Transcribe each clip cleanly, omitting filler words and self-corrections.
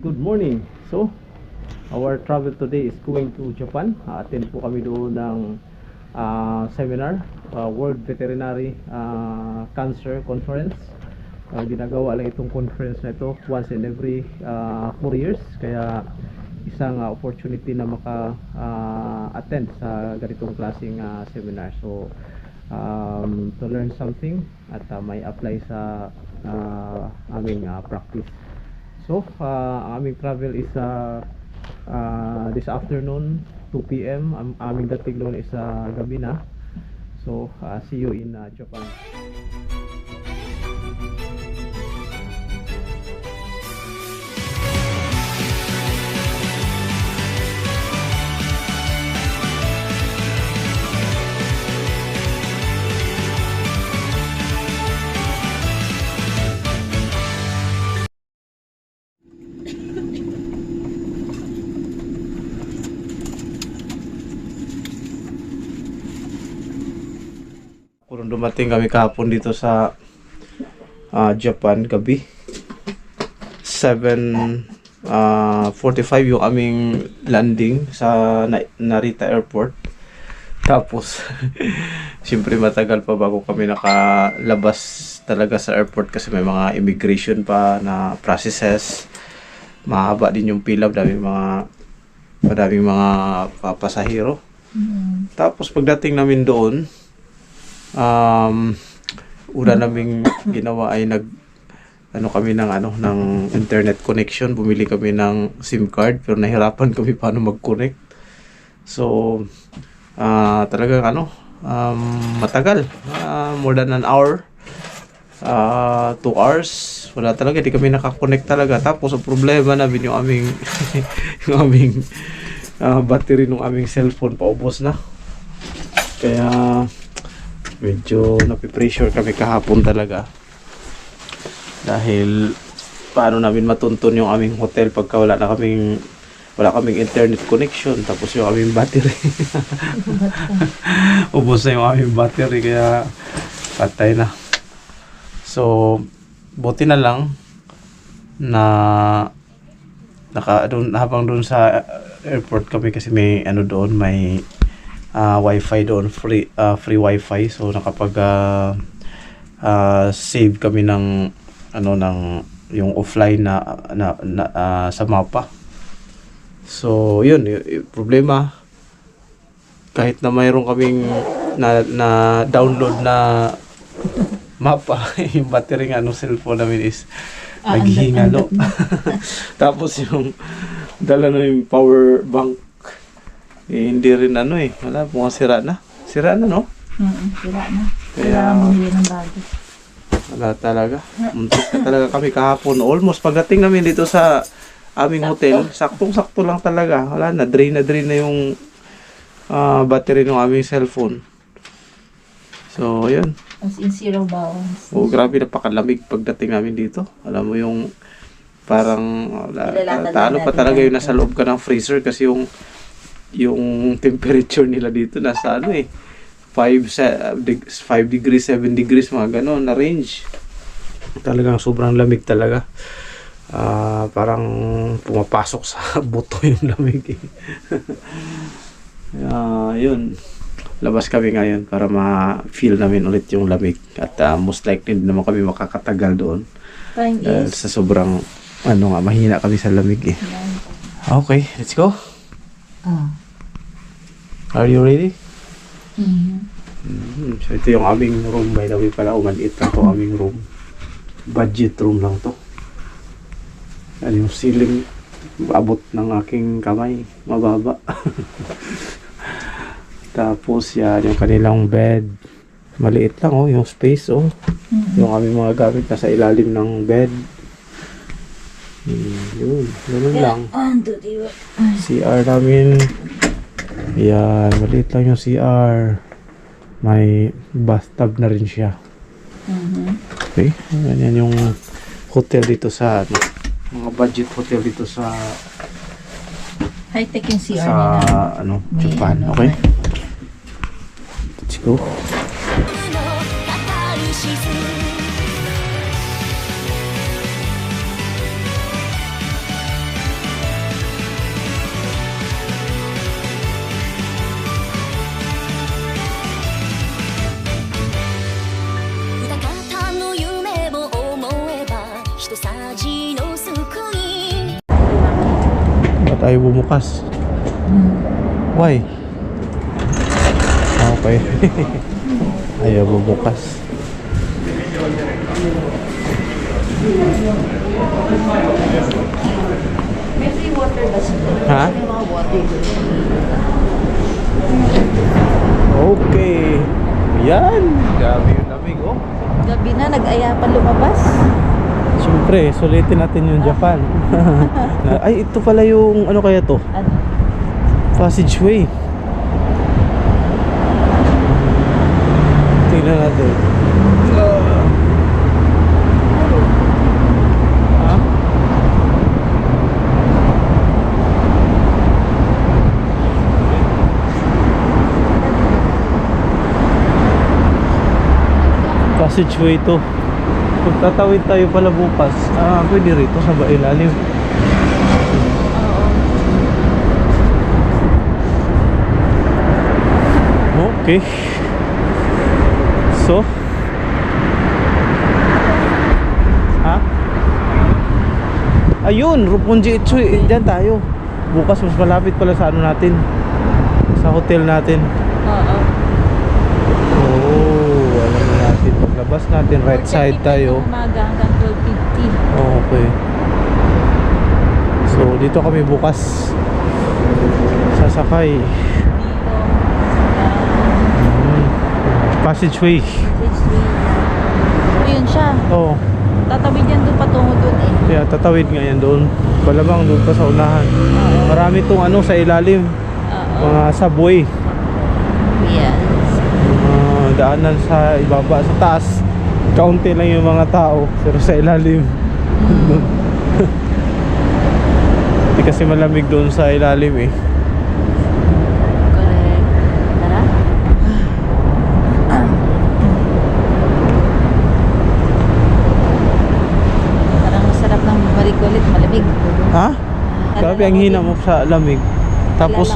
Good morning. So, our travel today is going to Japan. Attend po kami doon ng seminar, World Veterinary Cancer Conference. Ginagawa lang itong conference na ito once in every 4 years. Kaya isang opportunity na maka-attend sa ganitong klaseng seminar. So, to learn something at may apply sa aming practice. So, aming travel is this afternoon, 2 p.m. Aming dating doon is gabi na. So, see you in Japan. Kung dumating kami kahapon dito sa Japan gabi 7:45 yung aming landing sa Narita Airport. Tapos siyempre matagal pa bago kami nakalabas talaga sa airport kasi may mga immigration pa na processes. Mahaba din yung pila, madaming mga pasahero. Tapos pagdating namin doon, una naming ginawa ay kami ng internet connection. Bumili kami ng SIM card pero nahirapan kami paano mag-connect. So talagang matagal, more than an hour, 2 hours wala talaga, di kami nakakonect talaga. Tapos ang problema namin yung aming yung aming battery ng aming cellphone paubos na, kaya medyo napipressure kami kahapon talaga dahil paano namin matuntun yung aming hotel pagka wala kaming internet connection, tapos yung aming battery ubos na yung aming battery, kaya patay na. So buti na lang na habang doon sa airport kami kasi may may wifi doon, free wifi. So nakapag save kami ng yung offline na sa mapa. So yun, problema kahit na mayroon kaming na download na mapa yung battery ng cellphone namin is naghihingalo. Tapos yung dala na yung power bank, hindi rin wala, mukhang sira na no? Sira na. Kaya bumili ng bago. wala talaga, muntik na talaga kami kahapon. Almost pagdating namin dito sa aming hotel, saktong-sakto lang talaga, wala na, drain na yung battery ng aming cellphone. So yun, As in zero balance. grabe, napakalamig pagdating namin dito. Alam mo yung parang talo pa talaga yung nasa loob ka ng freezer kasi yung temperature nila dito nasa 5 degrees, 7 degrees, mga gano'n na range. Talagang sobrang lamig talaga. Parang pumapasok sa buto yung lamig. Yun. Labas kami ngayon para ma-feel namin ulit yung lamig. At most likely din naman kami makakatagal doon. Time Dahil is... sa sobrang mahina kami sa lamig eh. Okay, let's go. Are you ready? So ito yung aming room, by the way pala, maliit lang to aming room. Budget room lang to. Yung ceiling abot ng aking kamay, mababa. Tapos yan yung kanilang bed, maliit lang yung space yung aming mga gamit nasa ilalim ng bed. Yun, ganun lang. CR namin, yan, maliit lang yung CR. May bathtub na rin siya. Okay, ganyan yung hotel dito sa mga budget hotel dito sa high-tech yung CR sa nila. Japan. Okay, let's go. ayaw bumukas. Why? Okay. Ayaw bumukas. May free water ba sila? Ha? May mga water. Okay. Yan. Grabe yung lamig, oh. Gabi na, nag-aya pa lumabas. Siyempre, sulitin natin yung Japan. Ay, ito pala yung, ano kaya to? Ano? Passageway. Tingnan natin. Ha? Passageway to. Kung tatawid tayo pala bukas, pwede rito sa ilalim. Okay. So, ha? Ayun, Roppongi Itchui. Diyan tayo. Bukas mas malapit pala sa ano natin. Sa hotel natin. Oo. Oh, alam na natin. Paglabas natin, right side tayo. Umaga hanggang 12:50. Okay. So, dito kami bukas. Sasakay. Passageway. Ayun siya. Oo. Tatawid yan doon patungo doon eh. Kaya tatawid nga yan doon. Palamang doon pa sa unahan. Marami tong ano sa ilalim. Oo. Mga subway. Yes. Daanan sa ibaba. Sa taas, kaunti lang yung mga tao. Pero sa ilalim. Hindi kasi malamig doon sa ilalim eh. Correct. Tara. Parang masarap ng balik ulit, malamig. Ha? Grabe ang hina mo sa lamig. Tapos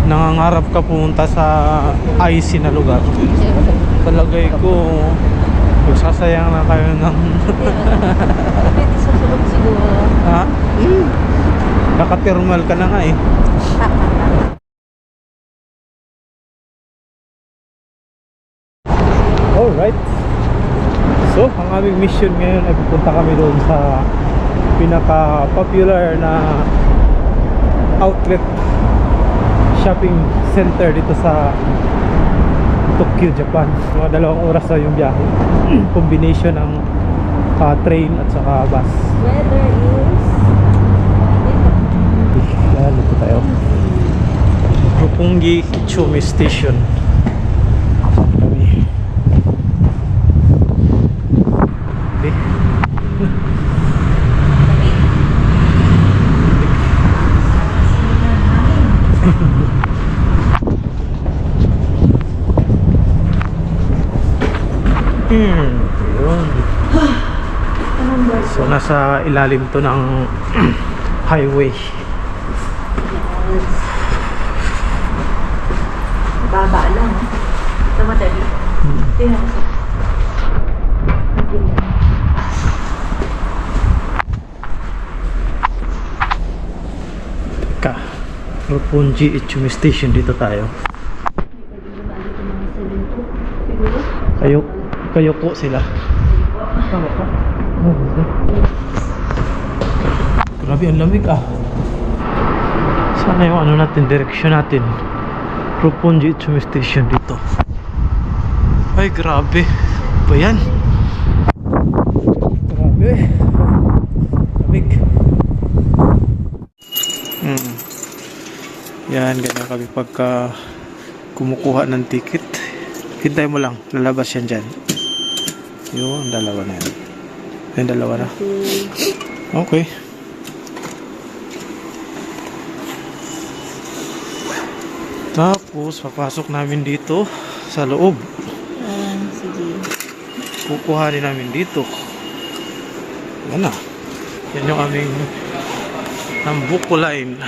nangangarap ka pumunta sa icy na lugar. Talagay ko magsasayang na kayo ng Pwede sa sulok siguro. ha? Naka-thermal ka na nga eh. Alright. So, ang aming mission ngayon ay pupunta kami doon sa pinaka-popular na outlet shopping center dito sa Tokyo, Japan. Mga 2 oras na yung biyahe. Combination ng train at saka bus. Weather is Yan, dito tayo. Roppongi Ichumi Station. Kami. Okay. Yun. So nasa ilalim to ng highway. baba lang. Ito madali. Tingnan mo. Teka, Roppongi Ichumi Station, dito tayo. Kayo po sila. Tama ka? Grabe ang lamig ah. Sana yung ano natin, direksyon natin. Roppongi Ichumi Station dito. Ay grabe. Ba yan? Grabe. Lamig. Yan, ganyan kami pagka kumukuha ng ticket. Hintay mo lang, lalabas yan dyan. Yun, dalawa na yan. Yung dalawa na. Okay. Tapos, papasok namin dito sa loob. Sige. Kukuhanin namin dito. Yan na. Yan yung aming Nambuko line.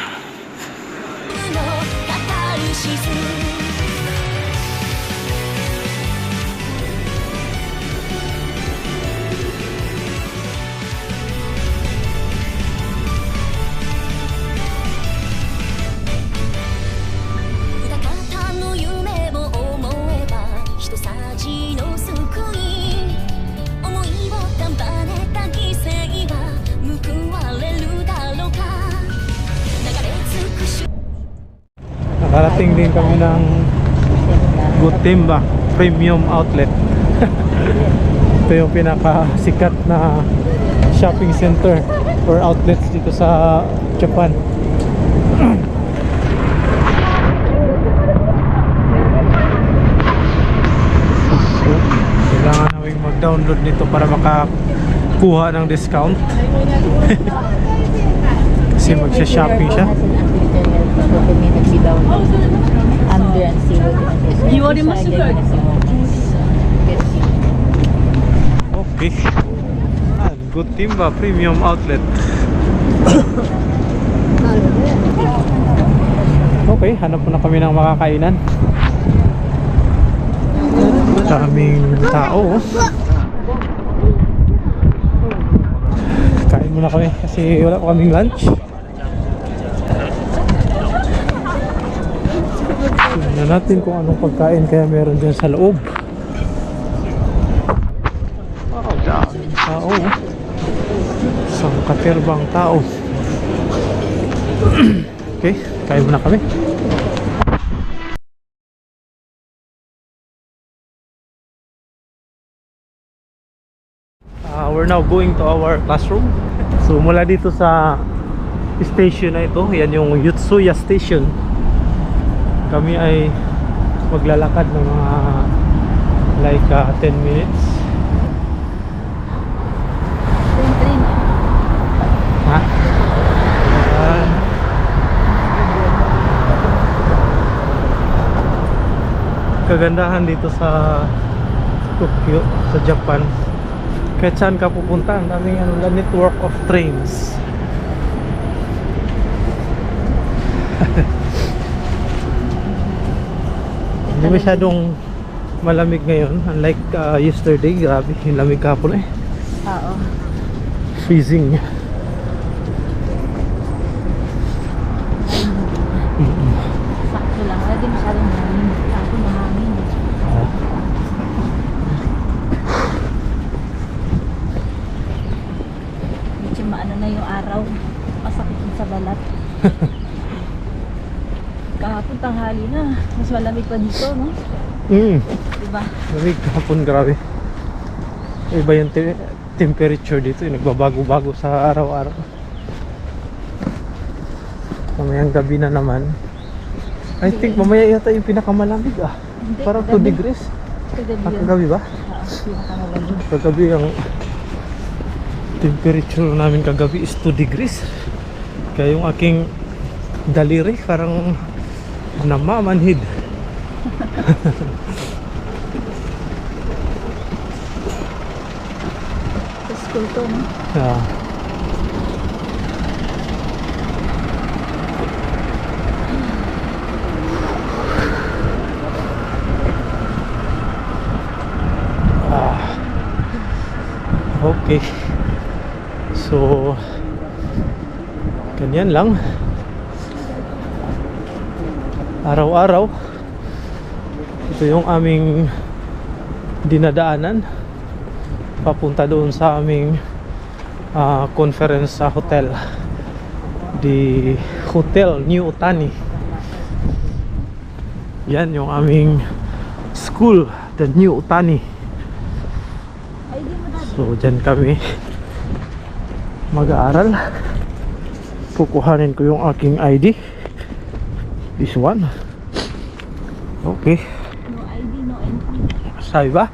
Karating din kami ng Gotemba Premium Outlet. Ito yung pinakasikat na shopping center or outlets dito sa Japan. So, kailangan namin mag-download nito para makakuha ng discount. Kasi magsha-shopping siya. Okay. Gotemba Premium Outlet. Okay, hanap na kami ng makakainan. Daming tao. Kain muna kami kasi wala pa kaming lunch. Tingnan natin kung anong pagkain kaya meron dyan sa loob. Oh, daming tao. Isang katerbang tao. Okay, kain muna kami. We're now going to our classroom. So mula dito sa station na ito, yan yung Yutsuya Station. Kami ay maglalakad ng mga like 10 minutes. Ha? Kagandahan dito sa Tokyo, sa Japan. Kahit saan ka pupunta, ang daming network of trains. Hindi masyadong malamig ngayon. Unlike yesterday, grabe, yung lamig kahapon eh. Oo. Freezing. Sakto lang. Wala din masyadong hangin. Ako mahangin. Medyo maano na yung araw. Masakit sa balat. Kahapon tanghali na. Mas malamig pa dito, no? Diba? Lamig kahapon, grabe. Iba yung temperature dito, nagbabago-bago sa araw-araw. Mamayang gabi na naman. I think mamaya yata yung pinakamalamig Hindi, parang 2 kagabi. degrees. Kagabi yun. Kagabi ba? Oo, pinakamalamig. Kagabi ang temperature namin kagabi is 2 degrees. Kaya yung aking daliri parang namamanhid. Sa school to, no? Yeah. Okay. So ganyan lang araw-araw. Ito yung aming dinadaanan papunta doon sa aming conference sa hotel, the Hotel New Otani. Yan yung aming school, the New Otani. So dyan kami mag-aaral. Kukuhanin ko yung aking ID, this one. Okay. No ID, no entry. Sabi ba?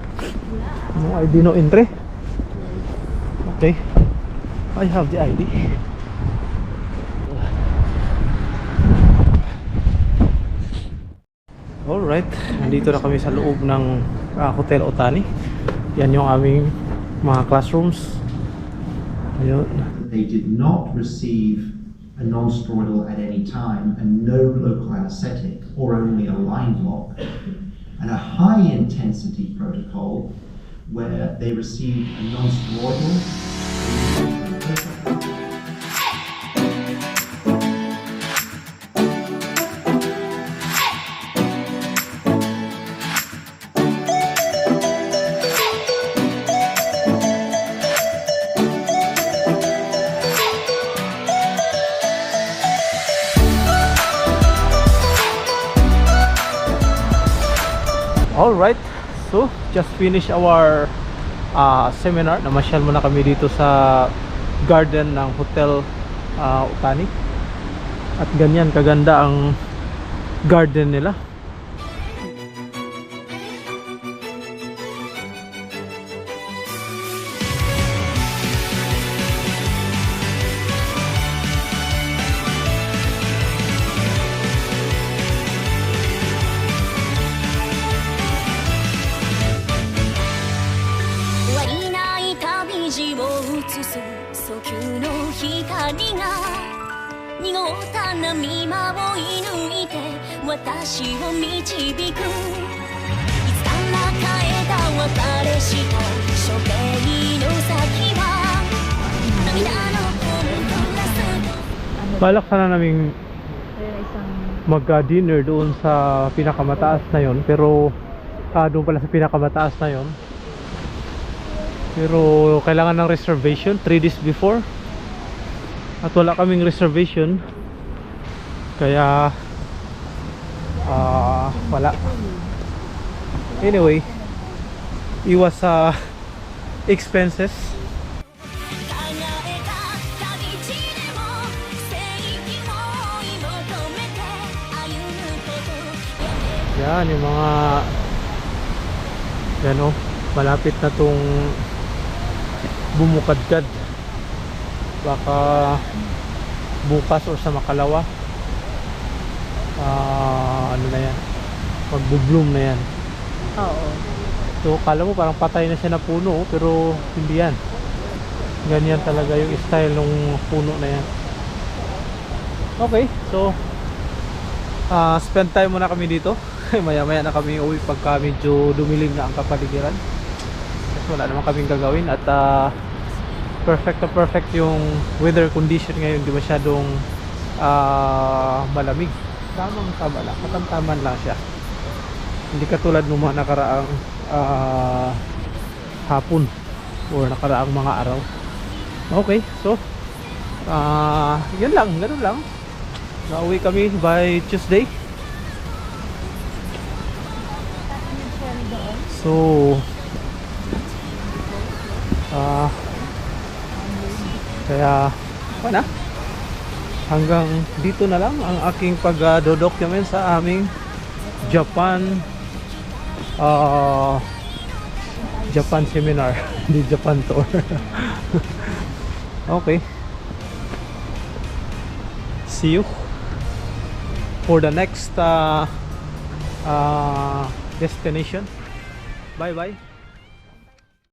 No ID, no entry. Okay, I have the ID. Alright, nandito na kami sa loob ng Hotel Otani. Yan yung aming mga classrooms. Ayun. They did not receive a non-steroidal at any time, and no local anesthetic, or only a line block, and a high-intensity protocol where they received a non-steroidal. Alright, so just finish our seminar. Namasyal muna kami dito sa garden ng Hotel Otani. At ganyan kaganda ang garden nila. Balak sana naming mag-dinner doon sa pinakamataas na yon, pero doon pala sa pinakamataas na yon. Pero kailangan ng reservation 3 days before. At wala kaming reservation. Kaya wala. Anyway, iwas sa expenses. Yan yung mga yan o, malapit na tong bumukadkad. Baka bukas or sa makalawa ano na yan, magbo-bloom na yan. Oo. So kala mo parang patay na siya na puno, pero hindi yan. Ganyan talaga yung style ng puno na yan. Okay, so spend time muna kami dito. Maya maya na kami uwi pagka medyo dumilim na ang kapaligiran. Kasi wala naman kaming gagawin. At perfect na perfect yung weather condition ngayon. Di masyadong malamig. Tamang tama lang, katamtaman lang siya. Hindi katulad ng mga nakaraang hapon or nakaraang mga araw. Okay, so yun lang, ganun lang. Nauwi kami by Tuesday. So kaya wala, hanggang dito na lang ang aking pag-document sa aming Japan seminar. Hindi Japan tour. Okay, see you for the next destination. Bye bye.